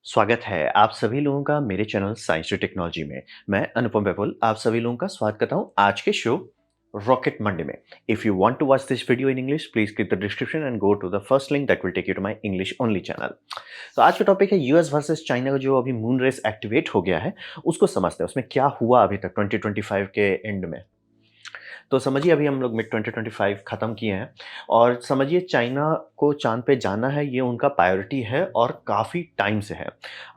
स्वागत है आप सभी लोगों का मेरे चैनल साइंस टू टेक्नोलॉजी में। मैं अनुपम बेपुल आप सभी लोगों का स्वागत करता हूं आज के शो रॉकेट मंडे में। If you want to watch this video in English please click the description and go to the first link that will take you to my English only channel. तो आज का topic है US versus China का जो अभी moon race activate हो गया है उसको समझते हैं, उसमें क्या हुआ अभी तक 2025 के एंड में। तो समझिए अभी हम लोग मिड 2025 खत्म किए हैं और समझिए चाइना को चांद पे जाना है, ये उनका प्रायोरिटी है और काफ़ी टाइम से है।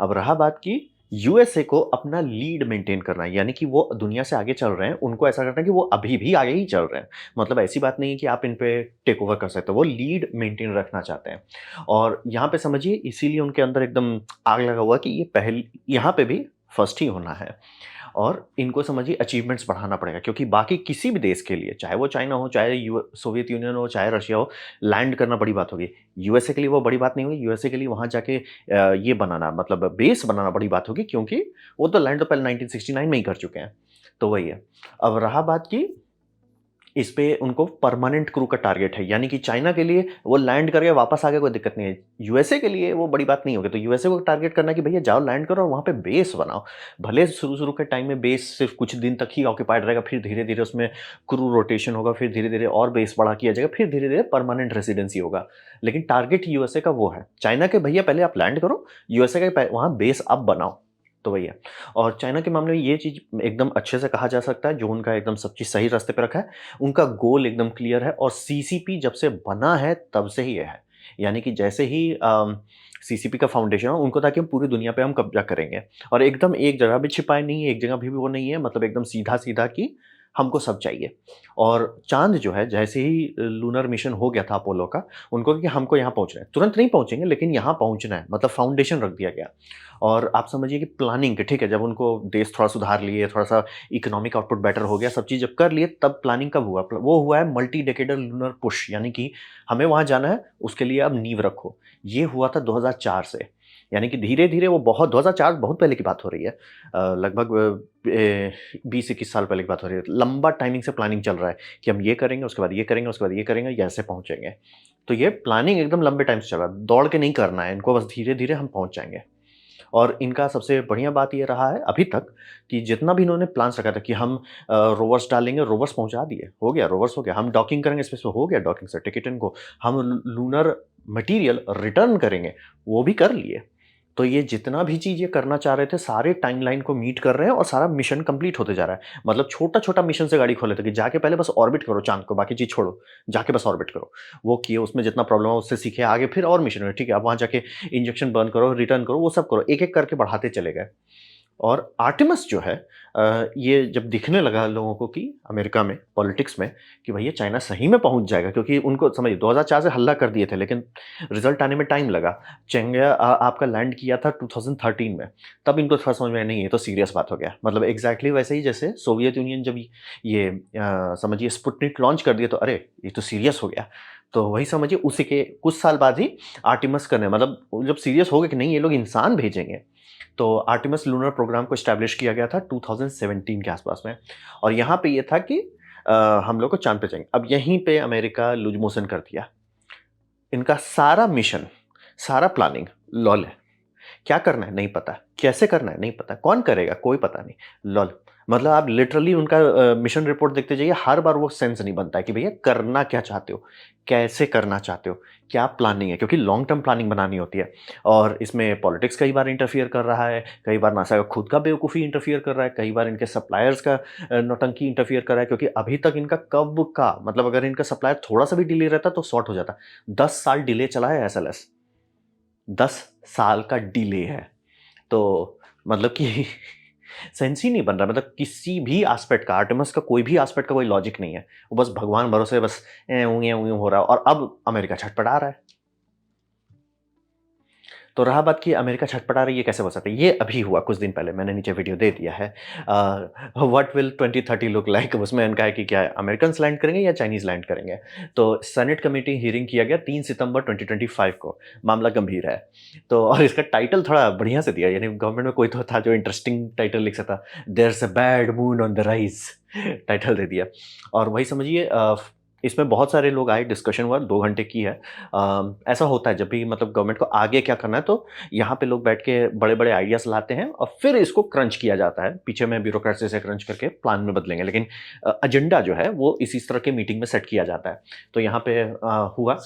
अब रहा बात की यूएसए को अपना लीड मेंटेन करना है, यानी कि वो दुनिया से आगे चल रहे हैं, उनको ऐसा करना है कि वो अभी भी आगे ही चल रहे हैं। मतलब ऐसी बात नहीं है कि आप इन पे टेक ओवर कर सकते हो, वो लीड मेंटेन रखना चाहते हैं। और यहाँ पे समझिए इसीलिए उनके अंदर एकदम आग लगा हुआ कि ये पहले यहाँ पे भी फर्स्ट ही होना है। और इनको समझिए अचीवमेंट्स बढ़ाना पड़ेगा, क्योंकि बाकी किसी भी देश के लिए, चाहे वो चाइना हो, चाहे सोवियत यूनियन हो, चाहे रशिया हो, लैंड करना बड़ी बात होगी। यूएसए के लिए वो बड़ी बात नहीं होगी। यूएसए के लिए वहाँ जाके ये बनाना, मतलब बेस बनाना बड़ी बात होगी, क्योंकि वो तो लैंड तो पहले 1969 में ही कर चुके हैं। तो वही है। अब रहा बात की इस पे उनको परमानेंट क्रू का टारगेट है, यानी कि चाइना के लिए वो लैंड करके वापस आ गए कोई दिक्कत नहीं है। यूएसए के लिए वो बड़ी बात नहीं होगी, तो यूएसए को टारगेट करना है कि भैया जाओ लैंड करो और वहाँ पे बेस बनाओ। भले शुरू-शुरू के टाइम में बेस सिर्फ कुछ दिन तक ही ऑक्यूपाइड रहेगा, फिर धीरे-धीरे उसमें क्रू रोटेशन होगा, फिर धीरे-धीरे और बेस बड़ा किया जाएगा, फिर धीरे-धीरे परमानेंट रेसिडेंसी होगा। लेकिन टारगेट यूएसए का वो है। चाइना के भैया पहले आप लैंड करो, यूएसए का वहाँ बेस अब बनाओ। तो वही है। और चाइना के मामले में ये चीज़ एकदम अच्छे से कहा जा सकता है, जो उनका एकदम सब चीज़ सही रास्ते पे रखा है। उनका गोल एकदम क्लियर है और सीसीपी जब से बना है तब से ही ये है। यानी कि जैसे ही सीसीपी का फाउंडेशन हो, उनको था कि हम पूरी दुनिया पे हम कब्जा करेंगे और एकदम एक जगह भी छिपाए नहीं है, एक जगह भी वो नहीं है, मतलब एकदम सीधा-सीधा कि हमको सब चाहिए। और चाँद जो है जैसे ही लूनर मिशन हो गया था अपोलो का, उनको कि हमको यहाँ पहुँचना है। तुरंत नहीं पहुँचेंगे लेकिन यहाँ पहुँचना है, मतलब फाउंडेशन रख दिया गया। और आप समझिए कि प्लानिंग के ठीक है, जब उनको देश थोड़ा सुधार लिए, थोड़ा-सा इकोनॉमिक आउटपुट बेटर हो गया, सब चीज़ जब कर लिए, तब प्लानिंग कब हुआ? वो हुआ है मल्टी डेकेडल लूनर पुश, यानी कि हमें वहाँ जाना है, उसके लिए अब नींव रखो। ये हुआ था 2004 से, यानी कि धीरे-धीरे वो बहुत 2004 बहुत पहले की बात हो रही है। लगभग 20-21 साल पहले की बात हो रही है। लंबा टाइमिंग से प्लानिंग चल रहा है कि हम ये करेंगे, उसके बाद ये करेंगे, उसके बाद ये करेंगे, ऐसे पहुँचेंगे। तो ये प्लानिंग एकदम लंबे टाइम से चल रहा है, दौड़ के नहीं करना है, इनको बस धीरे-धीरे हम पहुँच जाएँगे। और इनका सबसे बढ़िया बात ये रहा है अभी तक कि जितना भी इन्होंने प्लान्स रखा था कि हम रोवर्स डालेंगे, रोवर्स पहुँचा दिए, हो गया रोवर्स हो गया। हम डॉकिंग करेंगे स्पेस पे, हो गया डॉकिंग सर्टिफ़िकेट इनको। हम लूनर मटीरियल रिटर्न करेंगे, वो भी कर लिए। तो ये जितना भी चीज़ ये करना चाह रहे थे, सारे टाइमलाइन को मीट कर रहे हैं और सारा मिशन कंप्लीट होते जा रहा है। मतलब छोटा-छोटा मिशन से गाड़ी खोले थे कि जाके पहले बस ऑर्बिट करो चाँद को, बाकी चीज़ छोड़ो, जाके बस ऑर्बिट करो। वो किए, उसमें जितना प्रॉब्लम है उससे सीखे, आगे फिर और मिशन हुए, ठीक है, अब वहाँ जाके इंजेक्शन बर्न करो, रिटर्न करो, वो सब करो। एक-एक करके बढ़ाते चले गए। और आर्टेमिस जो है ये जब दिखने लगा लोगों को कि अमेरिका में, पॉलिटिक्स में, कि भैया चाइना सही में पहुँच जाएगा, क्योंकि उनको समझिए 2004 से हल्ला कर दिए थे, लेकिन रिज़ल्ट आने में टाइम लगा। चेंगया आपका लैंड किया था 2013 में, तब इनको थोड़ा समझ में आया, नहीं ये तो सीरियस बात हो गया। मतलब एग्ज़ैक्टली वैसे ही जैसे सोवियत यूनियन जब ये समझिए स्पुतनिक लॉन्च कर दिया, तो अरे! ये तो सीरियस हो गया। तो वही समझिए उसी के कुछ साल बाद ही आर्टेमिस करने, मतलब जब सीरियस हो गया कि नहीं ये लोग इंसान भेजेंगे, तो आर्टेमिस लूनर प्रोग्राम को एस्टैब्लिश किया गया था 2017 के आसपास में। और यहाँ पे ये था कि हम लोग को चाँद पे जाएँगे। अब यहीं पे अमेरिका लूज़ मोशन कर दिया। इनका सारा मिशन, सारा प्लानिंग लॉल है। क्या करना है? नहीं पता। कैसे करना है? नहीं पता। कौन करेगा? कोई पता नहीं। लॉल। मतलब आप लिटरली उनका मिशन रिपोर्ट देखते जाइए, हर बार वो सेंस नहीं बनता है कि भैया करना क्या चाहते हो? कैसे करना चाहते हो? क्या प्लानिंग है? क्योंकि लॉन्ग टर्म प्लानिंग बनानी होती है और इसमें पॉलिटिक्स कई बार इंटरफियर कर रहा है, कई बार नासा का खुद का बेवकूफ़ी इंटरफियर कर रहा है, कई बार इनके सप्लायर्स का नौटंकी इंटरफियर कर रहा है, क्योंकि अभी तक इनका कब का मतलब अगर इनका सप्लायर थोड़ा-सा भी डिले रहता तो सॉर्ट हो जाता। 10 साल डिले चला है एसएलएस। 10 साल का डिले है। तो मतलब कि सेंस ही नहीं बन रहा, मतलब किसी भी एस्पेक्ट का, आर्टेमिस का कोई भी एस्पेक्ट का कोई लॉजिक नहीं है। वो बस भगवान भरोसे बस एं ऊँ हो रहा है और अब अमेरिका छटपटा रहा है। तो रहा बात कि अमेरिका छटपटा रही है, कैसे हो सकता है? ये अभी हुआ कुछ दिन पहले, मैंने नीचे वीडियो दे दिया है। व्हाट विल 2030 लुक लाइक, उसमें उनका है कि क्या अमेरिकन्स लैंड करेंगे या चाइनीज़ लैंड करेंगे? तो सेनेट कमिटी हियरिंग किया गया 3 सितंबर 2025 को, मामला गंभीर है। तो और इसका टाइटल थोड़ा बढ़िया से दिया, यानी गवर्नमेंट में कोई तो था जो इंटरेस्टिंग टाइटल लिख सकता, there is a bad moon on the rise title दे दिया। और वही समझिए इसमें बहुत सारे लोग आए, डिस्कशन हुआ, 2 घंटे की है। ऐसा होता है जब भी मतलब गवर्नमेंट को आगे क्या करना है तो यहाँ पे लोग बैठ के बड़े-बड़े आइडियाज़ लाते हैं और फिर इसको क्रंच किया जाता है। पीछे में ब्यूरोक्रेसी से क्रंच करके प्लान में बदलेंगे, लेकिन एजेंडा जो है वो इसी तरह के मीटिंग में सेट किया जाता है। तो यहाँ पे हुआ,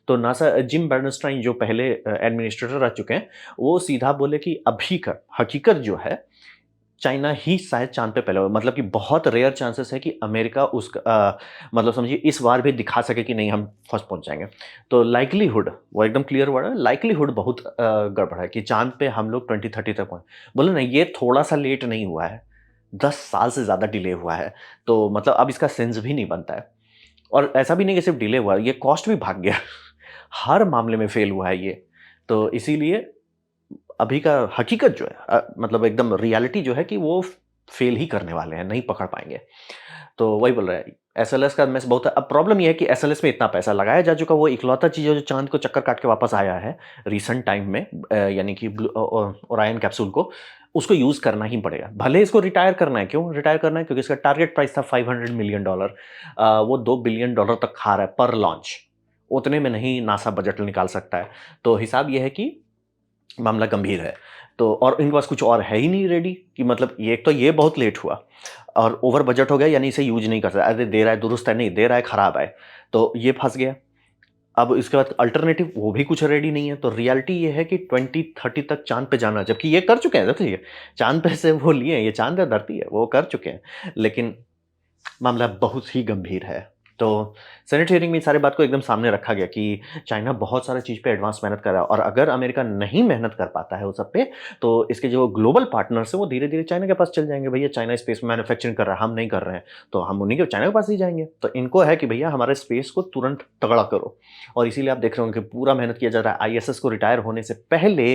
तो नासा जिम बर्नस्टाइन जो पहले एडमिनिस्ट्रेटर रह चुके हैं, वो सीधा बोले कि अभी का हकीकत जो है चाइना ही शायद चाँद पे पहले होगा, मतलब कि बहुत रेयर चांसेस है कि अमेरिका मतलब समझिए इस बार भी दिखा सके कि नहीं हम फर्स्ट पहुँच जाएँगे। तो लाइक्लीहुड वो एकदम क्लियर वर्ड है, लाइक्लीहुड बहुत गड़बड़ है कि चाँद पे हम लोग 2030 तक पहुँच बोले ना ये थोड़ा-सा लेट नहीं हुआ है, 10 साल से ज़्यादा डिले हुआ है। तो मतलब अब इसका सेंस भी नहीं बनता है। और ऐसा भी नहीं कि सिर्फ डिले हुआ है, ये कॉस्ट भी भाग गया। हर मामले में फेल हुआ है ये। तो इसीलिए अभी का हकीकत जो है मतलब एकदम रियलिटी जो है कि वो फेल ही करने वाले हैं, नहीं पकड़ पाएँगे। तो वही बोल रहा है, एसएलएस का मेस बहुत है। अब प्रॉब्लम ये है कि एसएलएस में इतना पैसा लगाया जा चुका, वो इकलौता चीज़ है जो चाँद को चक्कर काट के वापस आया है रिसेंट टाइम में, यानी कि ओरायन कैप्सूल को, उसको यूज़ करना ही पड़ेगा। भले इसको रिटायर करना है, क्यों रिटायर करना है? क्योंकि इसका टारगेट प्राइस था $500 मिलियन, वो $2 बिलियन तक खा रहा है पर लॉन्च। उतने में नहीं नासा बजट निकाल सकता है। तो हिसाब ये है कि मामला गंभीर है। तो और इनके पास कुछ और है ही नहीं रेडी कि मतलब ये एक तो ये बहुत लेट हुआ और ओवर बजट हो गया, यानी इसे यूज़ नहीं कर सकता। अरे दे रहा है दुरुस्त है, नहीं दे रहा है खराब है। तो ये फँस गया। अब इसके बाद अल्टरनेटिव वो भी कुछ रेडी नहीं है। तो रियलिटी ये है कि 2030 तक चाँद पे जाना है, जबकि ये कर चुके हैं, देखिए चाँद पे से वो लिए हैं, ये चाँद है धरती है, वो कर चुके हैं। लेकिन मामला बहुत ही गंभीर है। तो सेनेट हियरिंग में इस सारी बात को एकदम सामने रखा गया कि चाइना बहुत सारा चीज़ पे एडवांस मेहनत कर रहा है और अगर अमेरिका नहीं मेहनत कर पाता है उस सब पे, तो इसके जो ग्लोबल पार्टनर्स हैं वो धीरे-धीरे चाइना के पास चल जाएँगे। भैया चाइना स्पेस में मैन्युफैक्चरिंग कर रहा है, हम नहीं कर रहे हैं, तो हम उन्हीं के चाइना के पास ही जाएँगे। तो इनको है कि भैया हमारे स्पेस को तुरंत तगड़ा करो और इसीलिए आप देख रहे होंगे कि पूरा मेहनत किया जा रहा है। आईएसएस को रिटायर होने से पहले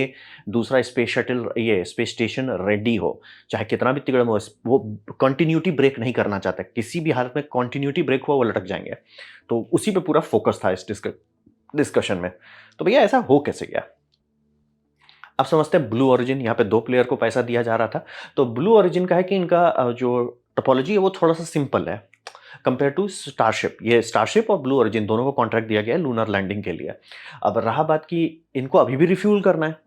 दूसरा स्पेस शटल ये स्पेस स्टेशन रेडी हो। चाहे कितना भी तिगड़म हो, वो कंटिन्यूटी ब्रेक नहीं करना चाहता। किसी भी हालत में कंटिन्यूटी ब्रेक हुआ वो लटक जाएँगे। तो उसी पे पूरा फोकस था इस डिस्कशन में। तो भैया ऐसा हो कैसे गया? अब समझते हैं ब्लू ओरिजिन, यहाँ पे 2 प्लेयर को पैसा दिया जा रहा था। तो ब्लू ओरिजिन का है कि इनका जो टोपोलॉजी है वो थोड़ा-सा सिंपल है कंपेयर टू स्टारशिप। ये स्टारशिप और ब्लू ओरिजिन दोनों को कॉन्ट्रैक्ट दिया गया है लूनर लैंडिंग के लिए। अब रहा बात कि इनको अभी भी रिफ्यूल करना है।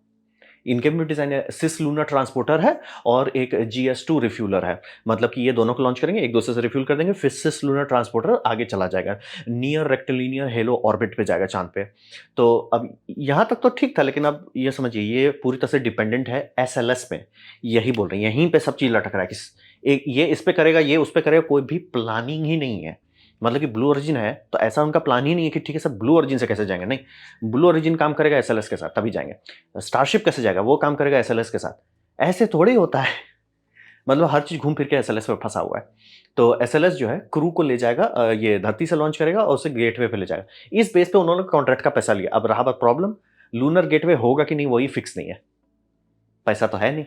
इनके भी डिज़ाइन है, सिस लूनर ट्रांसपोर्टर है और एक जीएस2 रिफ्यूलर है। मतलब कि ये दोनों को लॉन्च करेंगे, एक दूसरे से रिफ्यूल कर देंगे, फिर सिस लूनर ट्रांसपोर्टर आगे चला जाएगा। नियर रेक्टिलिनियर हेलो ऑर्बिट पे जाएगा चाँद पे। तो अब यहाँ तक तो ठीक था, लेकिन अब ये समझिए ये पूरी तरह से डिपेंडेंट है एसएलएस पे। यही बोल रहे हैं, यहीं पे सब चीज़ लटक रहा है कि एक ये इस पे करेगा, ये उस पे करेगा, कोई भी प्लानिंग ही नहीं है। मतलब कि ब्लू ओरिजिन है, तो ऐसा उनका प्लान ही नहीं है कि ठीक है सब ब्लू ओरिजिन से कैसे जाएँगे, नहीं। ब्लू ओरिजिन काम करेगा एसएलएस के साथ तभी जाएँगे। स्टारशिप कैसे जाएगा? वो काम करेगा एसएलएस के साथ। ऐसे थोड़ी होता है। मतलब हर चीज़ घूम फिर के एसएलएस में फँसा हुआ है। तो एसएलएस जो है क्रू को ले जाएगा, ये धरती से लॉन्च करेगा और उसे गेटवे पे ले जाएगा। इस बेस पे उन्होंने कॉन्ट्रैक्ट का पैसा लिया। अब रहा बात प्रॉब्लम, लूनर गेटवे होगा कि नहीं वही फिक्स नहीं है। पैसा तो है नहीं।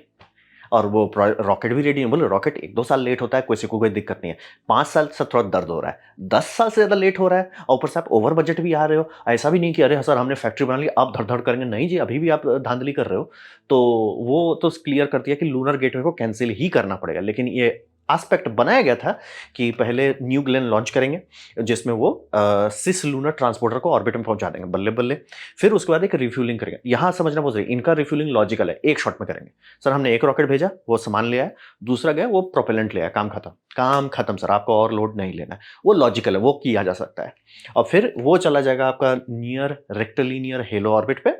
और वो रॉकेट भी रेडी है। बोले रॉकेट 1-2 साल लेट होता है, किसी को कोई दिक्कत नहीं है। 5 साल से थोड़ा दर्द हो रहा है। 10 साल से ज़्यादा लेट हो रहा है और ऊपर से आप ओवर बजट भी आ रहे हो। ऐसा भी नहीं कि अरे सर हमने फैक्ट्री बना ली, अब धड़-धड़ करेंगे। नहीं जी, अभी भी आप धांधली कर रहे हो। तो वो तो क्लियर कर दिया कि लूनर गेटवे को कैंसल ही करना पड़ेगा। लेकिन ये एस्पेक्ट बनाया गया था कि पहले न्यू ग्लेन लॉन्च करेंगे, जिसमें वो सिस लूनर ट्रांसपोर्टर को ऑर्बिट में पहुंचा देंगे बल्ले-बल्ले। फिर उसके बाद एक रिफ्यूलिंग करेंगे। यहाँ समझना बहुत ज़रूरी है, इनका रिफ्यूलिंग लॉजिकल है, एक शॉट में करेंगे। सर हमने एक रॉकेट भेजा, वो सामान ले आया, दूसरा गया वो प्रोपेलेंट ले आया, काम खत्म। काम खत्म सर, आपको और लोड नहीं लेना है। वो लॉजिकल है, वो किया जा सकता है। और फिर वो चला जाएगा आपका नियर रेक्टिलिनियर हेलो ऑर्बिट पे।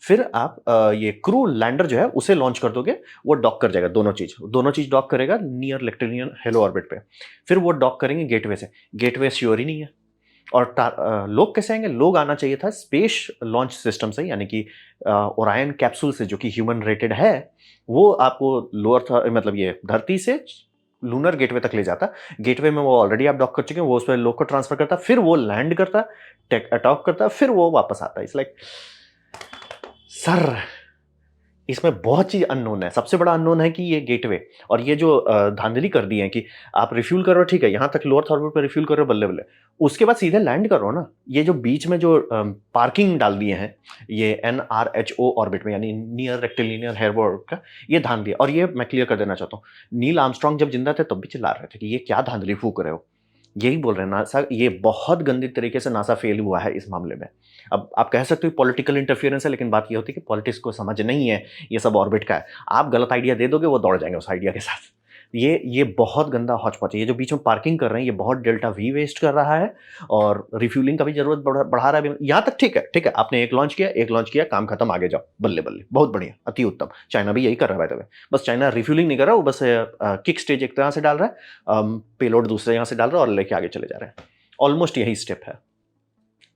फिर आप ये क्रू लैंडर जो है उसे लॉन्च कर दोगे, वो डॉक कर जाएगा, दोनों चीज़ डॉक करेगा नियर रेक्टिलिनियर हेलो ऑर्बिट पे। फिर वो डॉक करेंगे गेटवे से। गेटवे श्योर ही नहीं है। और लोग कैसे आएंगे? लोग आना चाहिए था स्पेस लॉन्च सिस्टम से, यानी कि ओरायन कैप्सूल से, जो कि ह्यूमन रेटेड है। वो आपको मतलब ये धरती से लूनर गेटवे तक ले जाता। गेटवे में वो ऑलरेडी आप डॉक कर चुके हैं, वो उस पर लोग को ट्रांसफर करता, फिर वो लैंड करता, टेक अटॉक करता, फिर वो वापस आता। इट्स लाइक सर इसमें बहुत चीज़ अननोन है। सबसे बड़ा अननोन है कि ये गेटवे और ये जो धांधली कर दी है कि आप रिफ्यूल करो, ठीक है, यहाँ तक लोअर ऑर्बिट पे रिफ्यूल करो बल्ले-बल्ले। उसके बाद सीधे लैंड करो ना। ये जो बीच में जो पार्किंग डाल दिए हैं, ये एनआरएचओ ऑर्बिट में, यानी नियर रेक्टिलिनियर हेलो का, ये धांधली है। और ये मैं क्लियर कर देना चाहता हूँ, नील आर्मस्ट्रांग जब जिंदा थे तब भी चिल्ला रहे थे कि ये क्या धांधली फूँक रहे हो। यही बोल रहे हैं नासा, ये बहुत गंदे तरीके से नासा फेल हुआ है इस मामले में। अब आप कह सकते हो पॉलिटिकल इंटरफियरेंस है, लेकिन बात ये होती है कि पॉलिटिक्स को समझ नहीं है ये सब ऑर्बिट का है। आप गलत आइडिया दे दोगे, वो दौड़ जाएंगे उस आइडिया के साथ। ये बहुत गंदा हौच-पौच है। ये जो बीच में पार्किंग कर रहे हैं, ये बहुत डेल्टा वी वेस्ट कर रहा है और रिफ्यूलिंग का भी ज़रूरत बढ़ा रहा है। यहाँ तक ठीक है, आपने एक लॉन्च किया, काम खत्म, आगे जाओ, बल्ले-बल्ले, बहुत बढ़िया, अति उत्तम। चाइना भी यही कर रहा है बाय द वे। बस चाइना रिफ्यूलिंग नहीं कर रहा, वो बस किक स्टेज एक तरह से डाल रहा है, पेलोड दूसरे यहाँ से डाल रहा है और लेके आगे चले जा रहे हैं। ऑलमोस्ट यही स्टेप है।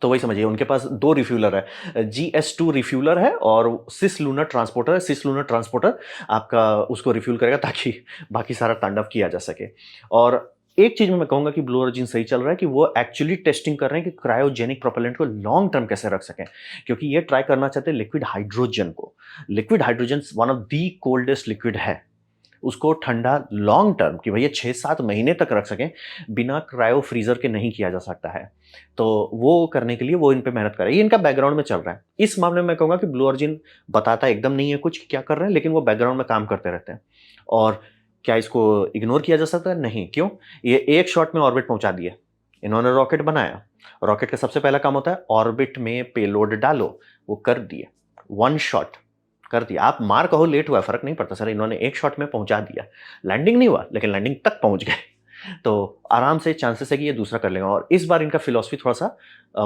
तो वही समझिए, उनके पास 2 रिफ्यूलर है, GS2 रिफ्यूलर है और सिस लूनर ट्रांसपोर्टर है। सिस लूनर ट्रांसपोर्टर आपका उसको रिफ्यूल करेगा ताकि बाकी सारा तांडव किया जा सके। और एक चीज़ में मैं कहूँगा कि ब्लू ओरिजिन सही चल रहा है कि वो एक्चुअली टेस्टिंग कर रहे हैं कि क्रायोजेनिक प्रोपेलेंट को लॉन्ग टर्म कैसे रख सकें, क्योंकि ये ट्राई करना चाहते हैं लिक्विड हाइड्रोजन को। Liquid hydrogen one of the coldest liquid है, उसको ठंडा लॉन्ग टर्म कि भैया 6-7 महीने तक रख सकें, बिना क्रायो फ्रीज़र के नहीं किया जा सकता है। तो वो करने के लिए वो इन पे मेहनत कर रहा है। ये इनका बैकग्राउंड में चल रहा है। इस मामले में मैं कहूँगा कि ब्लू ओरिजिन बताता एकदम नहीं है कुछ कि क्या कर रहे हैं, लेकिन वो बैकग्राउंड में काम करते रहते हैं। और क्या इसको इग्नोर किया जा सकता है? नहीं। क्यों? ये एक शॉट में ऑर्बिट पहुँचा दिए। इन्होंने रॉकेट बनाया। रॉकेट का सबसे पहला काम होता है ऑर्बिट में पेलोड डालो, वो कर दिए। 1 शॉट कर दिया। आप मार कहो लेट हुआ, फ़र्क नहीं पड़ता सर, इन्होंने एक शॉट में पहुँचा दिया। लैंडिंग नहीं हुआ, लेकिन लैंडिंग तक पहुँच गए। तो आराम से चांसेस है कि ये दूसरा कर लेगा। और इस बार इनका फिलॉसफी थोड़ा-सा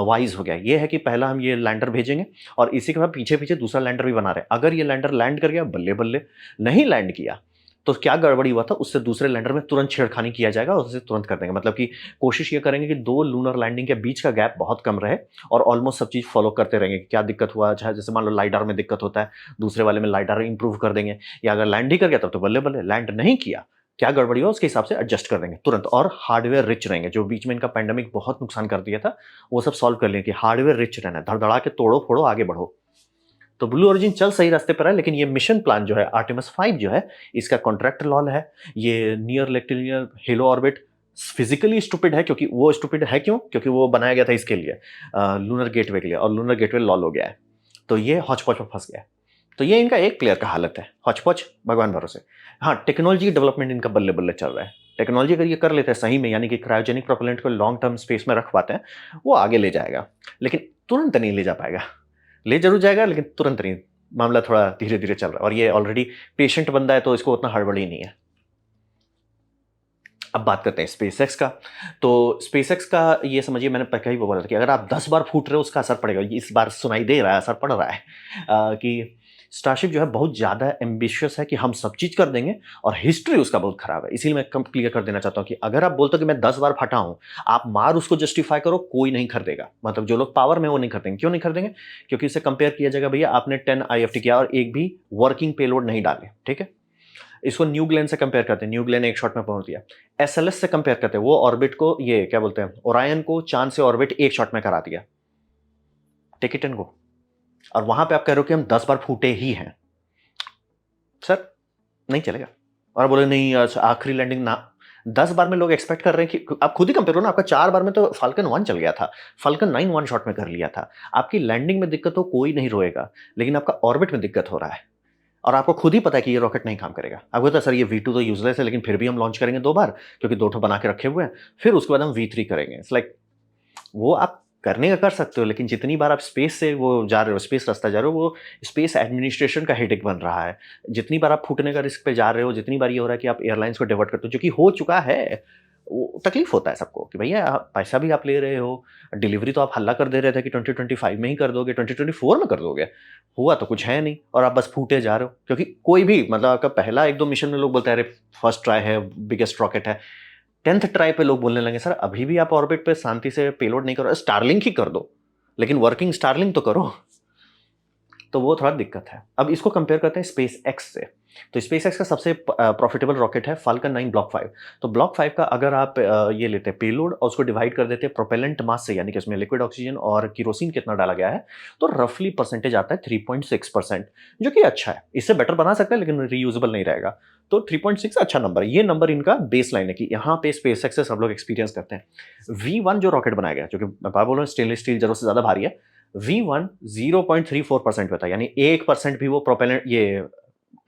वाइज़ हो गया। ये है कि पहला हम ये लैंडर भेजेंगे और इसी के बाद पीछे-पीछे दूसरा लैंडर भी बना रहे हैं। अगर ये लैंडर लैंड कर गया, बल्ले-बल्ले। नहीं लैंड किया, तो क्या गड़बड़ी हुआ था, उससे दूसरे लैंडर में तुरंत छेड़खानी किया जाएगा और उसे तुरंत कर देंगे। मतलब कि कोशिश ये करेंगे कि 2 लूनर लैंडिंग के बीच का गैप बहुत कम रहे और ऑलमोस्ट सब चीज़ फ़ॉलो करते रहेंगे कि क्या दिक्कत हुआ। चाहे जैसे मान लो लाइडार में दिक्कत होता है, दूसरे वाले में लाइडार इंप्रूव कर देंगे, या अगर लैंड ही कर गया तब तो बल्ले-बल्ले। लैंड नहीं किया, क्या गड़बड़ी हो उसके हिसाब से एडजस्ट कर देंगे तुरंत। और हार्डवेयर रिच रहेंगे। जो बीच में इनका पैंडेमिक बहुत नुकसान कर दिया था, वो सब सॉल्व कर लेंगे कि हार्डवेयर रिच रहना है, धड़-धड़ा के तोड़ो-फोड़ो, आगे बढ़ो। तो ब्लू ओरिजिन चल सही रास्ते पर है, लेकिन ये मिशन प्लान जो है आर्टेमिस 5 जो है, इसका कॉन्ट्रैक्ट लॉल है। ये near rectilinear hello orbit physically stupid है, क्योंकि वो स्टूपिड है क्यों? क्योंकि वो बनाया गया था इसके लिए, लूनर गेटवे के लिए, और लूनर गेटवे लॉल हो गया है। तो ये हौच-पौच में फँस गया है। तो ये इनका एक प्लेयर का हालत है, हौच-पौच भगवान भरोसे। हाँ, टेक्नोलॉजी डेवलपमेंट इनका बल्ले-बल्ले चल रहा है। टेक्नोलॉजी अगर ये कर लेते हैं सही में, यानी कि क्रायोजेनिक प्रोपेलेंट को लॉन्ग टर्म स्पेस में रख पाते हैं, वो आगे ले जाएगा। लेकिन तुरंत नहीं ले जा पाएगा। ले ज़रूर जाएगा, लेकिन तुरंत नहीं। मामला थोड़ा धीरे-धीरे चल रहा है और ये ऑलरेडी पेशेंट बंदा है, तो इसको उतना हड़बड़ी नहीं है। अब बात करते हैं स्पेसएक्स का। तो स्पेसएक्स का ये समझिए, मैंने पहले ही बोला था कि अगर आप 10 बार फूट रहे हो, उसका असर पड़ेगा। इस बार सुनाई दे रहा है, असर पड़ रहा है कि स्टारशिप जो है बहुत ज़्यादा एम्बिशियस है कि हम सब चीज़ कर देंगे, और हिस्ट्री उसका बहुत खराब है। इसीलिए मैं कम क्लियर कर देना चाहता हूँ कि अगर आप बोलते हो कि मैं 10 बार फटा हूँ, आप मार उसको जस्टिफाई करो, कोई नहीं खरीदेगा। मतलब जो लोग पावर में, वो नहीं खरीदेंगे। क्यों नहीं खरीदेंगे? क्योंकि इससे कंपेयर किया जाएगा, भैया आपने 10 IFT किया और एक भी वर्किंग पेलोड नहीं डाले, ठीक है? इसको न्यू ग्लेन से कंपेयर करते हैं, न्यू ग्लेन एक शॉट में पहुंच दिया। SLS से कंपेयर करते हैं, वो ऑर्बिट को, ये क्या बोलते हैं, ओरायन को चांद से ऑर्बिट एक शॉट में करा दिया, टेक इट एंड गो। और वहां पे आप कह रहे हो कि हम 10 बार फूटे ही हैं। सर नहीं चलेगा। और बोले नहीं आखिरी लैंडिंग ना, 10 बार में लोग एक्सपेक्ट कर रहे हैं कि आप खुद ही कंपेयर करो ना। आपका 4 बार में तो फाल्कन 1 चल गया था, फाल्कन 9 1 शॉट में कर लिया था। आपकी लैंडिंग में दिक्कत हो, कोई नहीं रोएगा, लेकिन आपका ऑर्बिट में दिक्कत हो रहा है और आपको खुद ही पता है कि ये रॉकेट नहीं काम करेगा। आपको पता है सर ये V2 तो यूजलेस है, लेकिन फिर भी हम लॉन्च करेंगे 2 बार, क्योंकि 2 ठो बना के रखे हुए हैं। फिर उसके बाद हम V3 करेंगे। इट्स लाइक वो आप करने का कर सकते हो, लेकिन जितनी बार आप स्पेस से वो जा रहे हो, स्पेस रास्ता जा रहे हो, वो स्पेस एडमिनिस्ट्रेशन का हेडेक बन रहा है। जितनी बार आप फूटने का रिस्क पे जा रहे हो, जितनी बार ये हो रहा है कि आप एयरलाइंस को डाइवर्ट करते हो, जो कि हो चुका है, वो तकलीफ होता है सबको कि भैया पैसा भी आप ले रहे हो, डिलीवरी तो आप हल्ला कर दे रहे थे कि 2025 में ही कर दोगे, 2024 में कर दोगे, हुआ तो कुछ है नहीं और आप बस फूटे जा रहे हो। क्योंकि कोई भी, मतलब आपका पहला 1-2 मिशन में लोग बोलते हैं अरे फर्स्ट ट्राई है, बिगेस्ट रॉकेट है। 10th ट्राई पे लोग बोलने लगे सर अभी भी आप ऑर्बिट पे शांति से पेलोड नहीं करो, स्टारलिंक ही कर दो, लेकिन वर्किंग स्टारलिंक तो करो। तो वो थोड़ा दिक्कत है। अब इसको कंपेयर करते हैं स्पेस एक्स से। तो स्पेस एक्स का सबसे प्रॉफिटेबल रॉकेट है फाल्कन 9 ब्लॉक 5। तो ब्लॉक 5 का अगर आप ये लेते हैं पेलोड और उसको डिवाइड कर देते हैं प्रोपेलेंट मास से, यानी कि उसमें लिक्विड ऑक्सीजन और केरोसिन कितना डाला गया है, तो रफली परसेंटेज आता है 3.6%, जो कि अच्छा है। इससे बेटर बना सकते हैं, लेकिन रीयूजेबल नहीं रहेगा। तो 3.6 अच्छा नंबर है। ये नंबर इनका बेस लाइन है कि यहाँ पे स्पेस एक्स से सब लोग एक्सपीरियंस करते हैं। V1 जो रॉकेट बनाया गया, जो कि मैं बोल रहा हूँ स्टेनलेस स्टील जरूरत से ज़्यादा भारी है, V1 0.34% पे था, यानी 1% भी वो प्रोपेलेंट, ये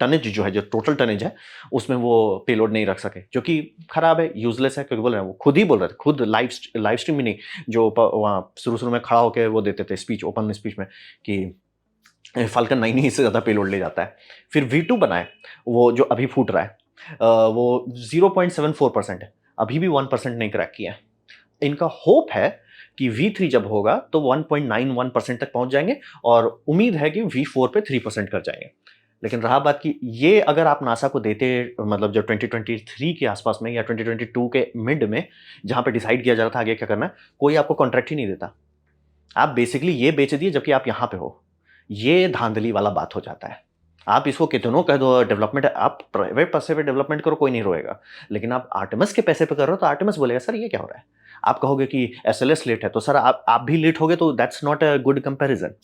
टनेज जो है, जो टोटल टनेज है, उसमें वो पेलोड नहीं रख सके, जो कि खराब है, यूजलेस है। क्योंकि बोल रहे हैं, वो खुद ही बोल रहे थे, खुद लाइव स्ट्रीम में नहीं, जो वहाँ शुरू में खड़ा होकर वो देते थे स्पीच, ओपन स्पीच में, कि फाल्कन 9 ही इससे ज़्यादा पेलोड ले जाता है। फिर V2 बनाए, वो जो अभी फूट रहा है, वो 0.74% है, अभी भी 1% नहीं क्रैक किया है। इनका होप है कि V3 जब होगा तो 1.91% तक पहुंच जाएंगे, और उम्मीद है कि V4 पे 3% कर जाएंगे। लेकिन रहा बात कि ये अगर आप नासा को देते, मतलब जब 2023 के आसपास में या 2022 के मिड में, जहां पे डिसाइड किया जा रहा था आगे क्या करना है, कोई आपको कॉन्ट्रैक्ट ही नहीं देता। आप बेसिकली ये बेच दिए जबकि आप यहां पे हो। ये धांधली वाला बात हो जाता है। आप इसको कितनों कह दो डेवलपमेंट, आप प्राइवेट पैसे पे डेवलपमेंट करो, कोई नहीं रोएगा। लेकिन आप आर्टेमिस के पैसे पे कर रहे हो तो आर्टेमिस बोलेगा सर ये क्या हो रहा है। आप कहोगे कि एसएलएस लेट है, तो सर आप भी लेट होगे, तो that's not a good comparison.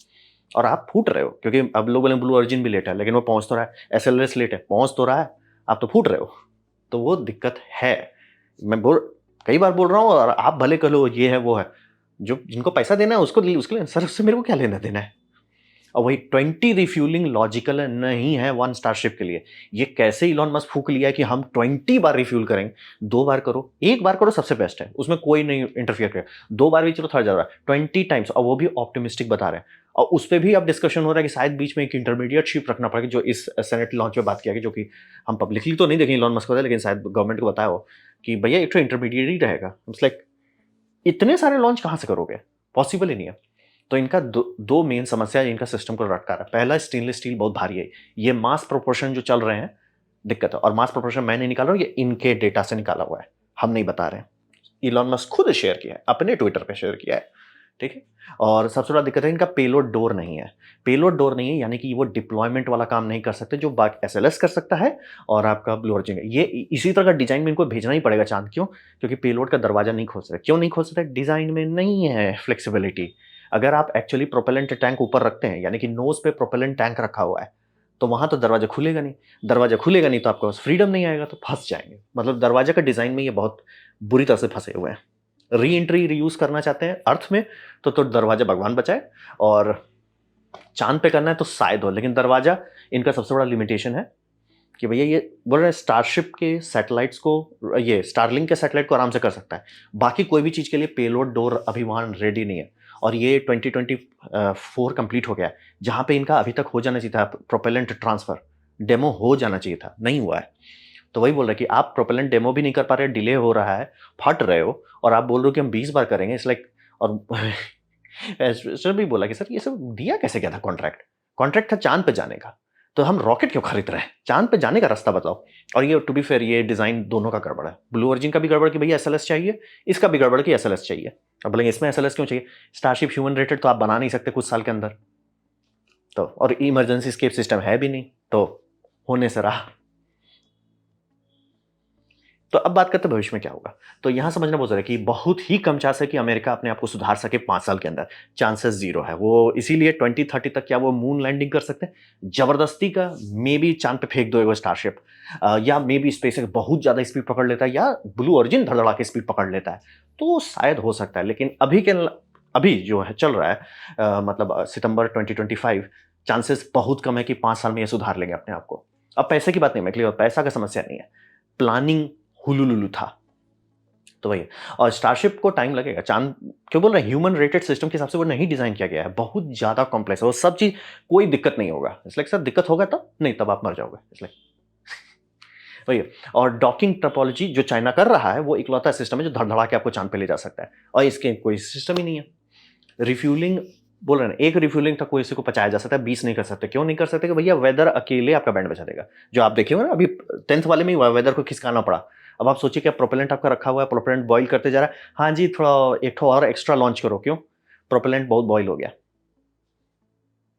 और आप फूट रहे हो, क्योंकि अब लोग बोले ब्लू ओरिजिन भी लेट है, लेकिन वो पहुंच तो रहा है। एसएलएस लेट है, पहुंच तो रहा है, आप तो फूट रहे हो। तो वो दिक्कत है। मैं कई बार बोल रहा हूँ, और आप भले कह लो ये है वो है, जो जिनको पैसा देना है उसको, उसके लिए सर, उससे मेरे को क्या लेना देना है। और वही 20 रिफ्यूलिंग लॉजिकल नहीं है 1 स्टारशिप के लिए। ये कैसे इलॉन मस्क फूक लिया है कि हम 20 बार रिफ्यूल करेंगे। 2 बार करो, 1 बार करो, सबसे बेस्ट है, उसमें कोई नहीं इंटरफियर करेगा। 2 बार भी चलो थोड़ा ज्यादा, 20 टाइम्स, और वो भी ऑप्टिमिस्टिक बता रहे हैं। और उस पर भी अब डिस्कशन हो रहा है कि शायद बीच में एक इंटरमीडिएट शिप रखना पड़ेगा, जो इस सेनेट लॉन्च में बात किया गया, जो कि हम पब्लिकली तो नहीं देखेंगे इलॉन मस्क को, लेकिन शायद गवर्नमेंट को बताया हो कि भैया एक तो इंटरमीडिएट ही रहेगा। इट्स लाइक इतने सारे लॉन्च कहाँ से करोगे, पॉसिबल ही नहीं है। तो इनका दो मेन समस्या इनका सिस्टम को लटका रहा है। पहला, स्टेनलेस स्टील बहुत भारी है, ये मास प्रोपोर्शन जो चल रहे हैं दिक्कत है। और मास प्रोपोर्शन मैं नहीं निकाल रहा हूँ, ये इनके डेटा से निकाला हुआ है, हम नहीं बता रहे हैं। इलॉन मस्क खुद शेयर किया है, अपने ट्विटर पे शेयर किया है, ठीक है। और सबसे बड़ा दिक्कत है इनका पेलोड डोर नहीं है। पेलोड डोर नहीं है यानी कि वो डिप्लॉयमेंट वाला काम नहीं कर सकते जो बाकी एसएलएस कर सकता है और आपका ब्लू ओरिजिन। ये इसी तरह का डिजाइन में इनको भेजना ही पड़ेगा चांद। क्यों? क्योंकि पेलोड का दरवाजा नहीं खोल सकते। क्यों नहीं खोल सकते? डिजाइन में नहीं है फ्लेक्सिबिलिटी। अगर आप एक्चुअली प्रोपेलेंट टैंक ऊपर रखते हैं, यानी कि नोज पे प्रोपेलेंट टैंक रखा हुआ है, तो वहां तो दरवाजा खुलेगा नहीं। दरवाजा खुलेगा नहीं तो आपके पास फ्रीडम नहीं आएगा, तो फंस जाएंगे। मतलब दरवाजे का डिजाइन में ये बहुत बुरी तरह से फंसे हुए हैं। री एंट्री रीयूज करना चाहते हैं अर्थ में, तो दरवाजा भगवान बचाए। और चांद पे करना है तो शायद हो, लेकिन दरवाजा इनका सबसे बड़ा लिमिटेशन है कि भैया ये बोल रहे हैं स्टारशिप के सैटेलाइट्स को, ये स्टारलिंक के सैटेलाइट को आराम से कर सकता है, बाकी कोई भी चीज़ के लिए पेलोड डोर अभी वहाँ रेडी नहीं है। और ये 2024 कंप्लीट हो गया है, जहाँ पे इनका अभी तक हो जाना चाहिए था प्रोपेलेंट ट्रांसफर, डेमो हो जाना चाहिए था, नहीं हुआ है। तो वही बोल रहे कि आप प्रोपेलेंट डेमो भी नहीं कर पा रहे, डिले हो रहा है, फट रहे हो, और आप बोल रहे हो कि हम 20 बार करेंगे। इट्स लाइक, और सर भी बोला कि सर ये सब दिया कैसे गया था कॉन्ट्रैक्ट? कॉन्ट्रैक्ट था चांद पे जाने का, तो हम रॉकेट क्यों खरीद रहे हैं? चांद पे जाने का रास्ता बताओ। और ये टू बी फेयर, ये डिजाइन दोनों का गड़बड़ है। ब्लू ओरिजिन का भी गड़बड़ कि भैया एसएलएस चाहिए, इसका भी गड़बड़ कि एसएलएस चाहिए। अब बोलेंगे इसमें एसएलएस क्यों चाहिए? स्टारशिप ह्यूमन रेटेड तो आप बना नहीं सकते कुछ साल के अंदर, तो और इमरजेंसी स्केप सिस्टम है भी नहीं, तो होने से रहा। तो अब बात करते हैं भविष्य में क्या होगा। तो यहां समझना बहुत जरूरी है कि बहुत ही कम चांस है कि अमेरिका अपने आप को सुधार सके 5 साल के अंदर। चांसेस 0 है। वो इसीलिए 2030 तक क्या वो मून लैंडिंग कर सकते हैं जबरदस्ती का? मे बी चांद पे फेंक दो स्टारशिप, या मे बी स्पेसएक्स बहुत ज्यादा स्पीड पकड़ लेता है, या ब्लू ओरिजिन धड़धड़ा के स्पीड पकड़ लेता है, तो शायद हो सकता है। लेकिन अभी जो है चल रहा है, मतलब सितंबर 2025, चांसेस बहुत कम है कि 5 साल में ये सुधार लेंगे अपने आप को। अब पैसे की बात नहीं, मैं क्लियर, पैसा का समस्या नहीं है, प्लानिंग हुलुलुलु था। तो वही, और स्टारशिप को टाइम लगेगा। चांद क्यों बोल रहे हैं? ह्यूमन रेटेड सिस्टम के हिसाब से वो नहीं डिजाइन किया गया है, बहुत ज्यादा कॉम्प्लेक्स है वो सब चीज। कोई दिक्कत नहीं होगा, इसलिए सर दिक्कत होगा तब नहीं, तब आप मर जाओगे, इसलिए वही। और डॉकिंग टोपोलॉजी जो चाइना कर रहा है, वो इकलौता सिस्टम है जो धड़धड़ा के आपको चांद पे ले जा सकता है, और इसके कोई सिस्टम ही नहीं है। रिफ्यूलिंग बोल रहे हैं, एक रिफ्यूलिंग तक कोई इसी को पचाया जा सकता है, 20 नहीं कर सकते। क्यों नहीं कर सकते? कि भैया वेदर अकेले आपका बैंड बजा देगा। जो आप देखे हो ना, अभी 10th वाले में ही हुआ, वेदर को खिसकाना पड़ा। अब आप सोचिए क्या प्रोपेलेंट आपका रखा हुआ है, प्रोपेलेंट बॉईल करते जा रहा है, हाँ जी थोड़ा एक और एक्स्ट्रा लॉन्च करो। क्यों? प्रोपेलेंट बहुत बॉईल हो गया।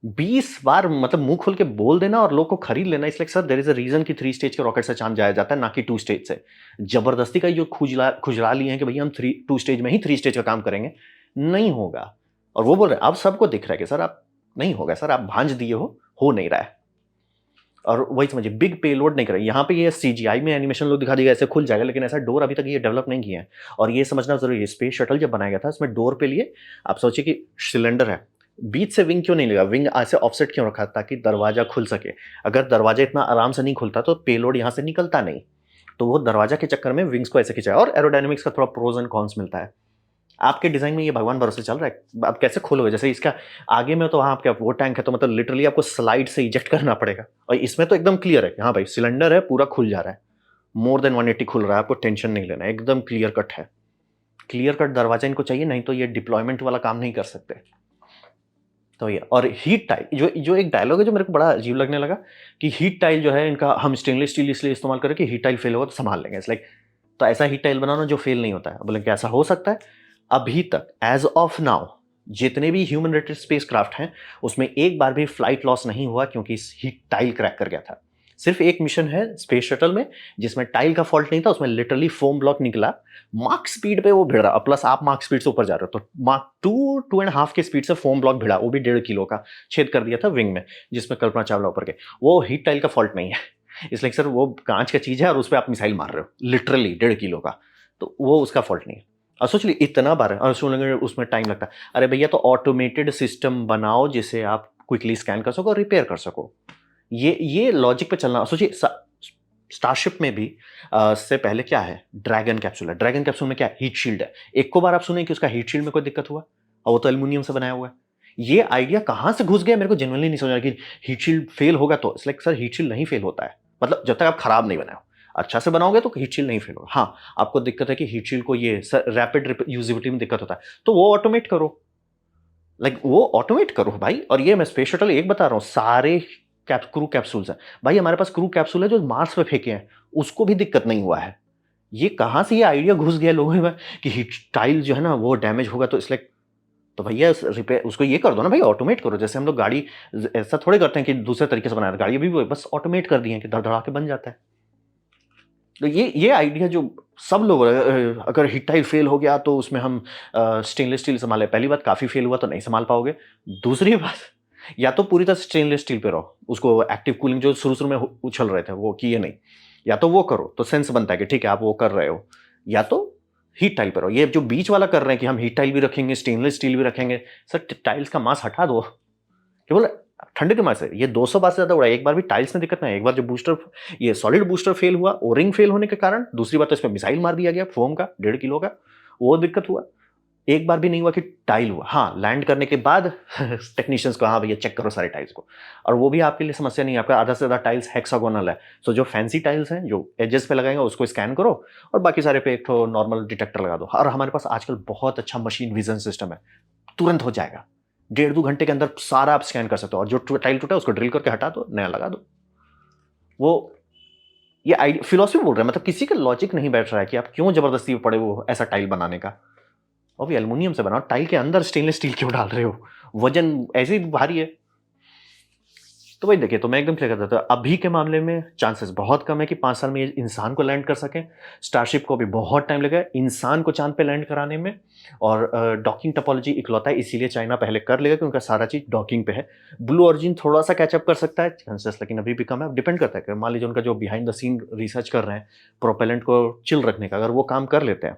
20 बार मतलब मुंह खोल के बोल देना और लोग को खरीद लेना। इसलिए sir there is a reason कि 3 स्टेज के रॉकेट से चांद जाया जाता है, ना कि 2 स्टेज से। जबरदस्ती का जो खुजला लिए हैं कि भैया हम 2 स्टेज में ही 3 स्टेज का काम करेंगे, नहीं होगा। और वो बोल रहे हैं, अब सबको दिख रहा है कि सर आप नहीं होगा, सर आप भांज दिए हो नहीं रहा है। और वही समझिए, बिग पेलोड नहीं कर रहे। यहाँ पे ये सीजीआई में एनिमेशन लोग दिखा देगा ऐसे खुल जाएगा, लेकिन ऐसा डोर अभी तक ये डेवलप नहीं किया है। और ये समझना जरूरी है, स्पेस शटल जब बनाया गया था उसमें डोर पे लिए आप सोचिए कि सिलेंडर है, बीच से विंग क्यों नहीं लगा, विंग ऐसे ऑफसेट क्यों रखा, ताकि दरवाजा खुल सके। अगर दरवाजा इतना आराम से नहीं खुलता तो पेलोड यहाँ से निकलता नहीं, तो वो दरवाजा के चक्कर में विंग्स को ऐसे खिंचाया। और एरोडायनेमिक्स का थोड़ा प्रोज एंड कॉन्स मिलता है। आपके डिजाइन में ये भगवान भरोसे चल रहा है, आप कैसे खोलोगे, जैसे इसका आगे में तो वहाँ आपका वो टैंक है, तो मतलब लिटरली आपको स्लाइड से इजेक्ट करना पड़ेगा। और इसमें तो एकदम क्लियर है, हाँ भाई सिलेंडर है पूरा खुल जा रहा है, मोर देन 180 खुल रहा है, आपको टेंशन नहीं लेना, एकदम क्लियर कट है। क्लियर कट दरवाजा इनको चाहिए, नहीं तो ये डिप्लॉयमेंट वाला काम नहीं कर सकते। तो ये और हीट टाइल, जो जो एक डायलॉग है जो मेरे को बड़ा अजीब लगने लगा, कि हीट टाइल जो है इनका हम स्टेनलेस स्टील इसलिए इस्तेमाल करें कि हीट टाइल फेल होगा तो संभाल लेंगे। इट्स लाइक, तो ऐसा हीट टाइल बनाना जो फेल नहीं होता है। बोले कि ऐसा हो सकता है? अभी तक एज ऑफ नाउ जितने भी ह्यूमन रेटेड स्पेस क्राफ्ट हैं उसमें एक बार भी फ्लाइट लॉस नहीं हुआ क्योंकि इस हीट टाइल क्रैक कर गया था। सिर्फ एक मिशन है स्पेस शटल में जिसमें टाइल का फॉल्ट नहीं था, उसमें लिटरली फोम ब्लॉक निकला, मार्क स्पीड पे वो भिड़ रहा, प्लस आप मार्क स्पीड से ऊपर जा रहे हो तो मार्क 2.5 के स्पीड से फोम ब्लॉक भिड़ा, वो भी 1.5 किलो का छेद कर दिया था विंग में, जिसमें कल्पना चावला ऊपर के। वो हीट टाइल का फॉल्ट नहीं है, इसलिए सर वो कांच का चीज है और उस पर आप मिसाइल मार रहे हो लिटरली 1.5 किलो का, तो वो उसका फॉल्ट नहीं है। और सोच ली इतना बार और सुनेंगे उसमें टाइम लगता है। अरे भैया तो ऑटोमेटेड सिस्टम बनाओ जिसे आप क्विकली स्कैन कर सको और रिपेयर कर सको। ये लॉजिक पे चलना। सोचिए स्टारशिप में भी से पहले क्या है, ड्रैगन कैप्सूल है। ड्रैगन कैप्सूल में क्या है, हीट शील्ड है। एक को बार आप सुने कि उसका हीट शील्ड में कोई दिक्कत हुआ, और वो तो एल्यूमिनियम से बनाया हुआ है। ये आइडिया कहां से घुस गया मेरे को जेन्युइनली नहीं समझ आ रहा कि हीट शील्ड फेल होगा तो it's like sir heat shield नहीं फेल होता है, मतलब जब तक आप खराब नहीं बनाओ, अच्छा से बनाओगे तो हीट शील्ड नहीं फेल होगा। हाँ आपको दिक्कत है कि हीट शील्ड को ये रैपिड यूजिबिलिटी में दिक्कत होता है, तो वो ऑटोमेट करो, वो ऑटोमेट करो भाई। और ये मैं स्पेस शटल एक बता रहा हूँ, सारे क्रू कैप्सूल्स हैं भाई, हमारे पास क्रू कैप्सूल है जो मार्स पे फेंके हैं, उसको भी दिक्कत नहीं हुआ है। ये कहाँ से ये आइडिया घुस गया लोगों में कि हीट टाइल जो है ना वो डैमेज होगा तो इसलिए, तो भैया रिपेयर उसको ये कर दो ना भाई, ऑटोमेट करो। जैसे हम लोग गाड़ी ऐसा थोड़े करते हैं कि दूसरे तरीके से बनाया, गाड़ी भी बस ऑटोमेट कर दी है कि धड़धड़ा के बन जाता है। तो ये आइडिया जो सब लोग अगर हीट टाइल फेल हो गया तो उसमें हम स्टेनलेस स्टील संभाले, पहली बात काफ़ी फेल हुआ तो नहीं संभाल पाओगे। दूसरी बात, या तो पूरी तरह स्टेनलेस स्टील पे रहो, उसको एक्टिव कूलिंग जो शुरू शुरू में उछल रहे थे वो किए नहीं, या तो वो करो तो सेंस बनता है कि ठीक है आप वो कर रहे हो, या तो हीट टाइल पे रहो। ये जो बीच वाला कर रहे हैं कि हम हीट टाइल भी रखेंगे स्टेनलेस स्टील भी रखेंगे, सर टाइल्स का मास हटा दो केवल ठंडे के मास से। ये 200 बार से ज्यादा उड़ा, एक बार भी टाइल्स में दिक्कत नहीं। एक बार जो बूस्टर, ये सॉलिड बूस्टर फेल हुआ ओरिंग फेल होने के कारण, दूसरी बात तो इसमें मिसाइल मार दिया गया फोम का 1.5 किलो का, वो दिक्कत हुआ। एक बार भी नहीं हुआ कि टाइल हुआ। हाँ लैंड करने के बाद टेक्नीशियंस को हाँ भैया चेक करो सारे टाइल्स को, और वो भी आपके लिए समस्या नहीं है, आपका आधा से ज्यादा टाइल्स हेक्सागोनल है। सो जो फैंसी टाइल्स हैं जो एजेस पे लगाएंगे उसको स्कैन करो, और बाकी सारे पे एक तो नॉर्मल डिटेक्टर लगा दो। और हमारे पास आजकल बहुत अच्छा मशीन विजन सिस्टम है, तुरंत हो जाएगा, 1.5-2 घंटे के अंदर सारा आप स्कैन कर सकते हो, और जो टाइल टूटा है उसको ड्रिल करके हटा दो, नया लगा दो। वो ये फिलोसफी बोल रहे हैं, मतलब किसी का लॉजिक नहीं बैठ रहा है कि आप क्यों जबरदस्ती पड़े वो ऐसा टाइल बनाने का। और भी एल्युमिनियम से बनाओ, टाइल के अंदर स्टेनलेस स्टील क्यों डाल रहे हो, वजन ऐसे ही भारी है। तो वही देखिए, तो मैं एकदम क्लियर करता था, अभी के मामले में चांसेस बहुत कम है कि 5 साल में ये इंसान को लैंड कर सकें। स्टारशिप को भी बहुत टाइम लगेगा इंसान को चांद पे लैंड कराने में, और डॉकिंग टोपोलॉजी इकलौता है इसीलिए चाइना पहले कर लेगा कि उनका सारा चीज डॉकिंग पे है। ब्लू ऑरिजिन थोड़ा सा कैचअप कर सकता है चांसेस, लेकिन अभी भी कम है। डिपेंड करता है कि मान लीजिए उनका जो बिहाइंड द सीन रिसर्च कर रहे हैं प्रोपेलेंट को चिल रखने का, अगर वो काम कर लेते हैं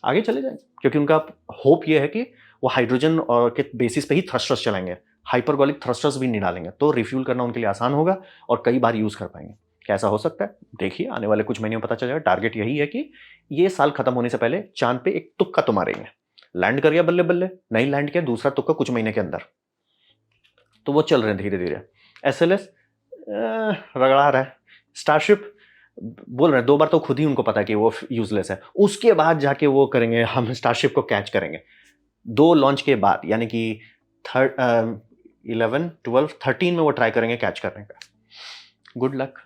आगे चले जाएंगे, क्योंकि उनका होप ये है कि वो हाइड्रोजन और के बेसिस पे ही थ्रस्टर्स चलाएंगे, हाइपरगोलिक थ्रस्टर्स भी नहीं डालेंगे, तो रिफ्यूल करना उनके लिए आसान होगा और कई बार यूज कर पाएंगे। कैसा हो सकता है देखिए, आने वाले कुछ महीनों में पता चलेगा। टारगेट यही है कि ये साल खत्म होने से पहले चांद पे एक तुक्का तो मारेंगे। लैंड कर गया बल्ले बल्ले, नहीं लैंड किया दूसरा तुक्का कुछ महीने के अंदर। तो वो चल रहे हैं धीरे धीरे। एसएलएस रगड़ा रहा है, स्टारशिप बोल रहे हैं 2 बार तो खुद ही उनको पता है कि वो यूजलेस है, उसके बाद जाके वो करेंगे हम स्टारशिप को कैच करेंगे 2 लॉन्च के बाद, यानी कि 11, 12, 13 में वो ट्राई करेंगे कैच करने का। Good luck.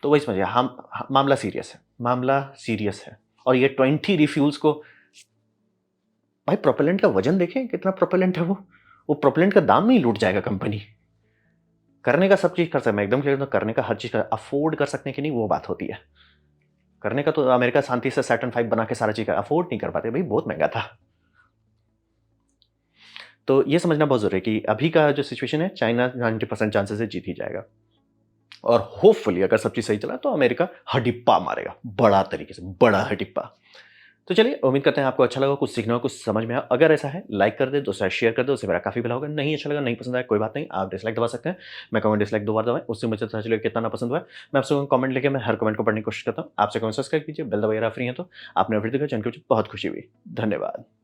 तो वही समझिए हम मामला सीरियस है, मामला सीरियस है। और ये 20 रिफ्यूल्स को, भाई प्रोपेलेंट का वजन देखें कितना प्रोपेलेंट है, वो प्रोपेलेंट का दाम नहीं लूट जाएगा कंपनी। करने का सब चीज कर सकते, मैं एकदम क्लियर, करने का हर चीज कर, अफोर्ड कर सकने की नहीं वो बात होती है। करने का तो अमेरिका शांति से सैटर्न 5 बना के सारा चीज अफोर्ड नहीं कर पाते भाई, बहुत महंगा था। तो ये समझना बहुत जरूरी है कि अभी का जो सिचुएशन है चाइना 90% चांसेस है जीत ही जाएगा, और होपफुली अगर सब चीज सही चला तो अमेरिका हडिप्पा मारेगा, बड़ा तरीके से बड़ा हडिप्पा। तो चलिए, उम्मीद करते हैं आपको अच्छा लगा, कुछ सीखना हो, कुछ समझ में आया। अगर ऐसा है, लाइक कर दें, दूसरा शेयर कर दें, उससे मेरा काफ़ी भला होगा। नहीं अच्छा लगा, नहीं पसंद आया, कोई बात नहीं, आप डिसलाइक दबा सकते हैं। मैं कहूँगा डिसलाइक 2 बार दबाएँ, उससे मुझे पता चलेगा कितना ना पसंद हुआ है। मैं आपसे कमेंट लेके मैं हर कमेंट को पढ़ने की कोशिश करता हूँ। आपसे कमेंट सब्सक्राइब कीजिए, बेल दबाइए अगर आप फ्री हैं तो। आपने वीडियो देखा, जान के मुझे बहुत खुशी हुई। धन्यवाद।